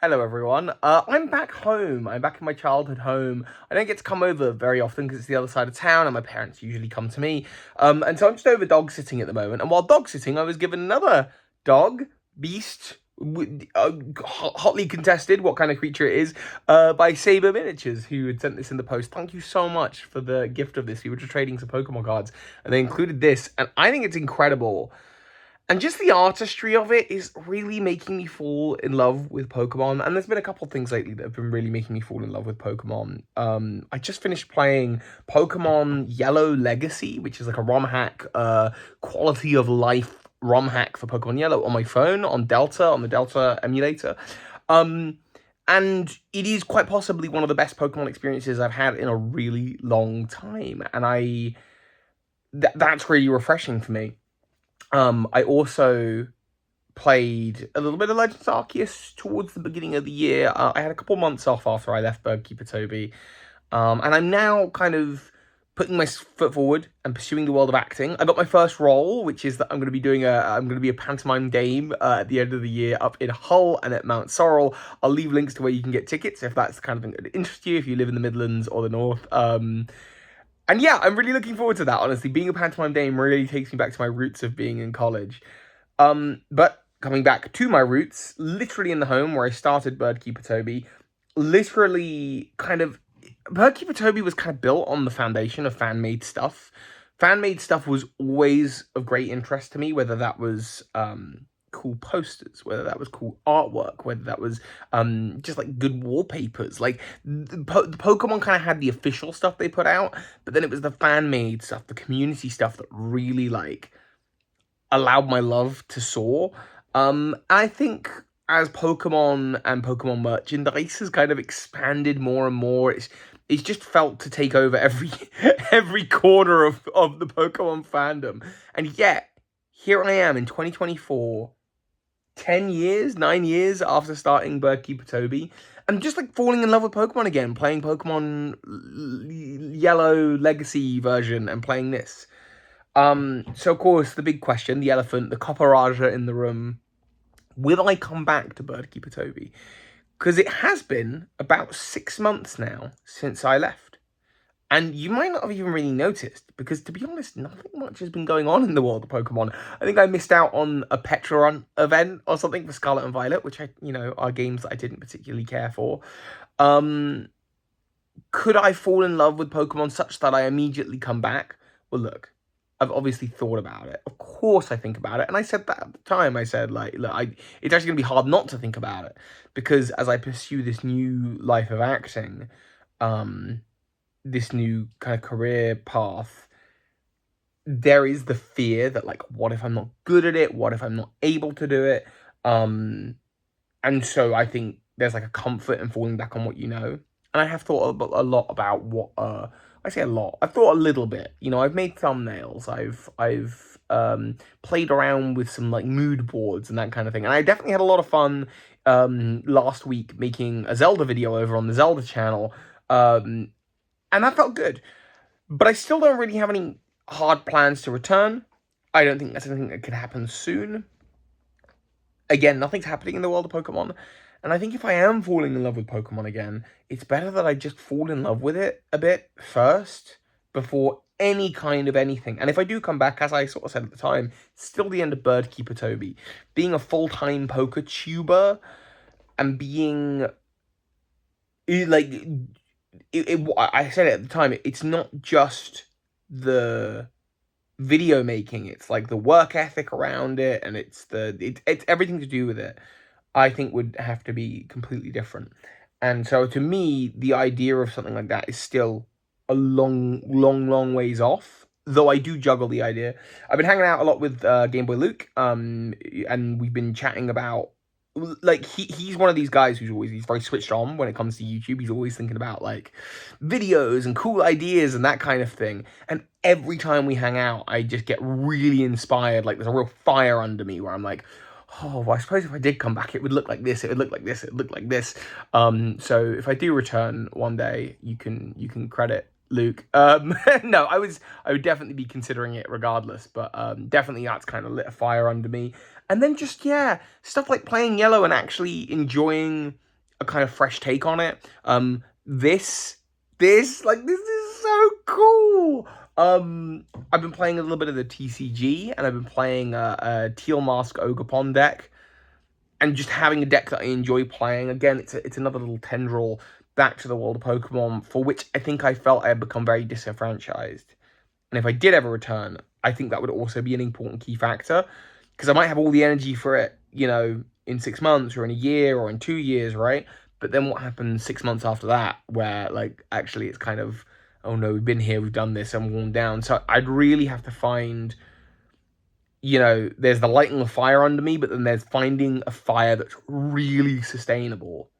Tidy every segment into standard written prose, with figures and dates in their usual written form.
Hello everyone, I'm back home. I'm back in my childhood home. I don't get to come over very often because it's the other side of town and my parents usually come to me. And so I'm just over dog sitting at the moment. And while dog sitting, I was given another dog, beast, hotly contested what kind of creature it is, by Saber Miniatures, who had sent this in the post. Thank you so much for the gift of this. We were just trading some Pokemon cards and they included this. And I think it's incredible. And just the artistry of it is really making me fall in love with Pokemon. And there's been a couple of things lately that have been really making me fall in love with Pokemon. I just finished playing Pokemon Yellow Legacy, which is like a ROM hack, quality of life ROM hack for Pokemon Yellow on my phone, on the Delta emulator. And it is quite possibly one of the best Pokemon experiences I've had in a really long time. And that's really refreshing for me. I also played a little bit of Legends Arceus towards the beginning of the year. I had a couple months off after I left BirdKeeperToby. And I'm now kind of putting my foot forward and pursuing the world of acting. I got my first role, which is that I'm going to be a pantomime dame at the end of the year up in Hull and at Mount Sorrel. I'll leave links to where you can get tickets if that's the kind of thing that interests you, if you live in the Midlands or the North. And yeah, I'm really looking forward to that, honestly. Being a pantomime dame really takes me back to my roots of being in college. But coming back to my roots, literally in the home where I started BirdKeeperToby, BirdKeeperToby was kind of built on the foundation of fan-made stuff. Fan-made stuff was always of great interest to me, whether that was cool posters, whether that was cool artwork, whether that was just like good wallpapers. Like the Pokemon kind of had the official stuff they put out, but then it was the fan-made stuff, the community stuff that really like allowed my love to soar. I think as Pokemon and Pokemon merchandise has kind of expanded more and more, it's just felt to take over every corner of the Pokemon fandom. And yet, here I am in 2024, 9 years after starting BirdKeeperToby, I'm just like falling in love with Pokemon again, playing Pokemon Yellow Legacy version and playing this. So of course, the big question, the elephant, the copper Raja in the room, will I come back to BirdKeeperToby? Because it has been about 6 months now since I left. And you might not have even really noticed, because to be honest, nothing much has been going on in the world of Pokemon. I think I missed out on a Petra Run event or something for Scarlet and Violet, which are games that I didn't particularly care for. Could I fall in love with Pokemon such that I immediately come back? Well, look, I've obviously thought about it. Of course I think about it. And I said that at the time. I said, like, look, it's actually going to be hard not to think about it. Because as I pursue this new life of acting, this new kind of career path, there is the fear that, like, what if I'm not good at it? What if I'm not able to do it? And so I think there's like a comfort in falling back on what you know. And I have thought a lot about what, I say a lot, I've thought a little bit, I've made thumbnails, I've played around with some like mood boards and that kind of thing. And I definitely had a lot of fun, last week making a Zelda video over on the Zelda channel. And that felt good. But I still don't really have any hard plans to return. I don't think that's anything that could happen soon. Again, nothing's happening in the world of Pokemon. And I think if I am falling in love with Pokemon again, it's better that I just fall in love with it a bit first before any kind of anything. And if I do come back, as I sort of said at the time, still the end of BirdKeeperToby. Being a full-time Poketuber and being like... I said it at the time, it's not just the video making, it's like the work ethic around it, and it's everything to do with it, I think would have to be completely different. And so to me, the idea of something like that is still a long ways off, though I do juggle the idea. I've been hanging out a lot with Game Boy Luke, and we've been chatting about, like, he's one of these guys he's very switched on when it comes to YouTube. He's always thinking about like videos and cool ideas and that kind of thing. And every time we hang out, I just get really inspired. Like there's a real fire under me where I'm like, oh, well, I suppose if I did come back, it would look like this. It would look like this. It would look like this. So if I do return one day, you can credit Luke. No, I would definitely be considering it regardless, but definitely that's kind of lit a fire under me. And then just, yeah, stuff like playing Yellow and actually enjoying a kind of fresh take on it. This is so cool. I've been playing a little bit of the TCG, and I've been playing a Teal Mask Ogerpon deck, and just having a deck that I enjoy playing. Again, it's another little tendril back to the world of Pokemon, for which I think I felt I had become very disenfranchised. And if I did ever return, I think that would also be an important key factor, because I might have all the energy for it, in 6 months or in a year or in 2 years, right? But then what happens 6 months after that, where actually it's kind of, oh no, we've been here, we've done this, and worn down. So I'd really have to find, there's the lighting the fire under me, but then there's finding a fire that's really sustainable.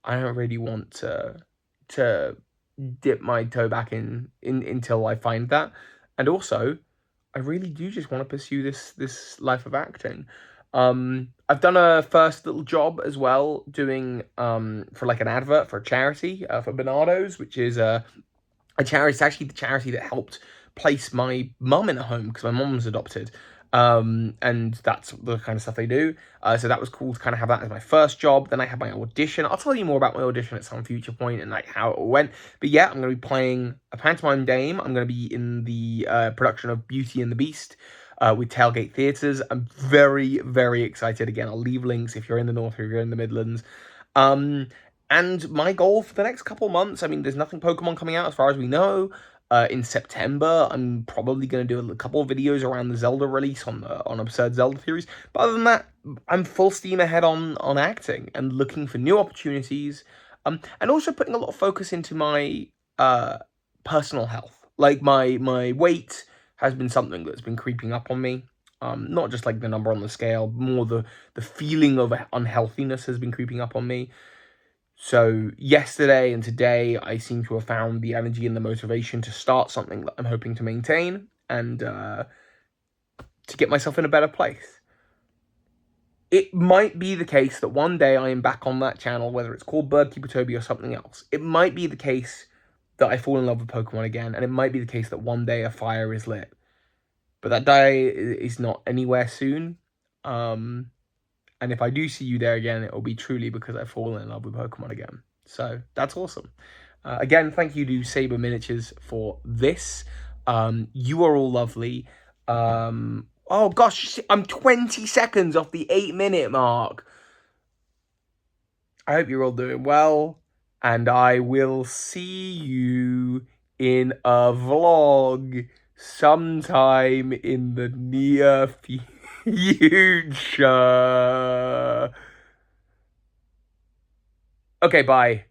I don't really want to dip my toe back in until I find that. And also, I really do just want to pursue this life of acting. I've done a first little job as well, doing for like an advert for a charity, for Bernardo's, which is a charity. It's actually the charity that helped place my mum in a home, because my mum's adopted. And that's the kind of stuff they do. So that was cool to kind of have that as my first job. Then I had my audition. I'll tell you more about my audition at some future point and like how it went. But yeah, I'm going to be playing a pantomime dame. I'm going to be in the production of Beauty and the Beast with Tailgate Theatres. I'm very, very excited. Again, I'll leave links if you're in the North or if you're in the Midlands. And my goal for the next couple months, I mean, there's nothing Pokemon coming out as far as we know. In September, I'm probably going to do a couple of videos around the Zelda release on Absurd Zelda Theories. But other than that, I'm full steam ahead on acting and looking for new opportunities. And also putting a lot of focus into my personal health. Like my weight has been something that's been creeping up on me. Not just like the number on the scale, more the feeling of unhealthiness has been creeping up on me. So yesterday and today, I seem to have found the energy and the motivation to start something that I'm hoping to maintain and to get myself in a better place. It might be the case that one day I am back on that channel, whether it's called BirdKeeperToby or something else. It might be the case that I fall in love with Pokemon again, and it might be the case that one day a fire is lit. But that day is not anywhere soon. And if I do see you there again, it will be truly because I've fallen in love with Pokemon again. So that's awesome. Again, thank you to Saber Miniatures for this. You are all lovely. Oh gosh, I'm 20 seconds off the 8-minute mark. I hope you're all doing well. And I will see you in a vlog sometime in the near future. Okay, bye.